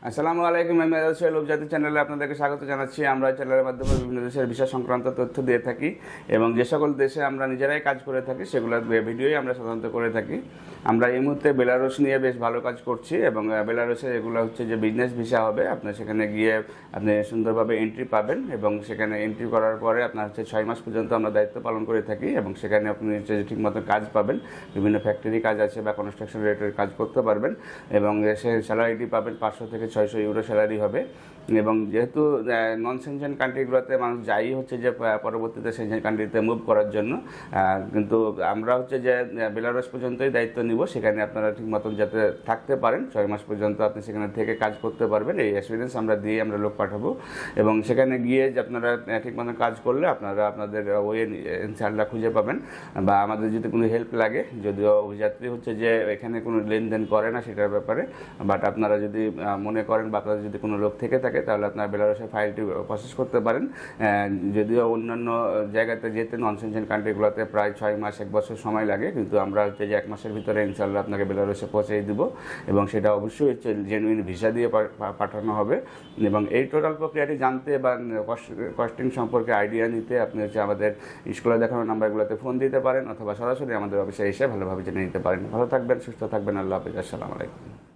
আসসালামু আলাইকুম। আমি মেজাজ সোহেল উপজাতি চ্যানেলে আপনাদেরকে স্বাগত জানাচ্ছি। আমরা চ্যানেলের মাধ্যমে বিভিন্ন দেশের ভিসা সংক্রান্ত তথ্য দিয়ে থাকি এবং যে সকল দেশে আমরা নিজেরাই কাজ করে থাকি সেগুলোর ভিডিওই আমরা সাধারণত করে থাকি। আমরা এই মুহূর্তে বেলারুশ নিয়ে বেশ ভালো কাজ করছি এবং বেলারুশে এগুলো হচ্ছে যে বিজনেস ভিসা হবে। আপনার সেখানে গিয়ে আপনি সুন্দরভাবে এন্ট্রি পাবেন এবং সেখানে এন্ট্রি করার পরে আপনার হচ্ছে 6 মাস পর্যন্ত আমরা দায়িত্ব পালন করে থাকি এবং সেখানে আপনি হচ্ছে যে ঠিকমতো কাজ পাবেন, বিভিন্ন ফ্যাক্টরি কাজ আছে বা কনস্ট্রাকশন রিলেটেড কাজ করতে পারবেন এবং সে স্যালারিটি পাবেন 500 থেকে 600 ইউরো স্যালারি হবে। এবং যেহেতু নন সেনজেন কান্ট্রিগুলোতে মানুষ যাই হচ্ছে যে পরবর্তীতে সেনজেন কান্ট্রিতে মুভ করার জন্য, কিন্তু আমরা হচ্ছে যে বেলারুশ পর্যন্তই দায়িত্ব নিব। সেখানে আপনারা ঠিক মতন যাতে থাকতে পারেন, 6 মাস পর্যন্ত আপনি সেখানে থেকে কাজ করতে পারবেন, এই এক্সপিরিয়েন্স আমরা দিয়ে আমরা লোক পাঠাবো। এবং সেখানে গিয়ে যে আপনারা ঠিক মতন কাজ করলে আপনারা আপনাদের ওয়ে ইনশাআল্লাহ খুঁজে পাবেন। বা আমাদের যদি কোনো হেল্প লাগে, যদিও অভিযাত্রী হচ্ছে যে এখানে কোনো লেনদেন করে না সেটার ব্যাপারে, বাট আপনারা যদি মনে করেন বা আপনাদের যদি কোনো লোক থেকে থাকে তাহলে আপনারা বেলারুশের ফাইলটি প্রসেস করতে পারেন। যদিও অন্যান্য জায়গাতে যেতে নন সেনজেন কান্ট্রিগুলোতে প্রায় 6 মাস 1 বছর সময় লাগে, কিন্তু আমরা হচ্ছে যে 1 মাসের ভিতরে ইনশাআল্লাহ আপনাকে বেলারুশে পৌঁছে দিব এবং সেটা অবশ্যই হচ্ছে জেনুইন ভিসা দিয়ে পাঠানো হবে। এবং এই টোটাল প্রক্রিয়াটি জানতে বা কস্টিং সম্পর্কে আইডিয়া নিতে আপনি হচ্ছে আমাদের স্কুলে দেখানো নাম্বারগুলোতে ফোন দিতে পারেন অথবা সরাসরি আমাদের অফিসে এসে ভালোভাবে জেনে নিতে পারেন। ভালো থাকবেন, সুস্থ থাকবেন। আল্লাহ হাফেজ। আসসালামু আলাইকুম।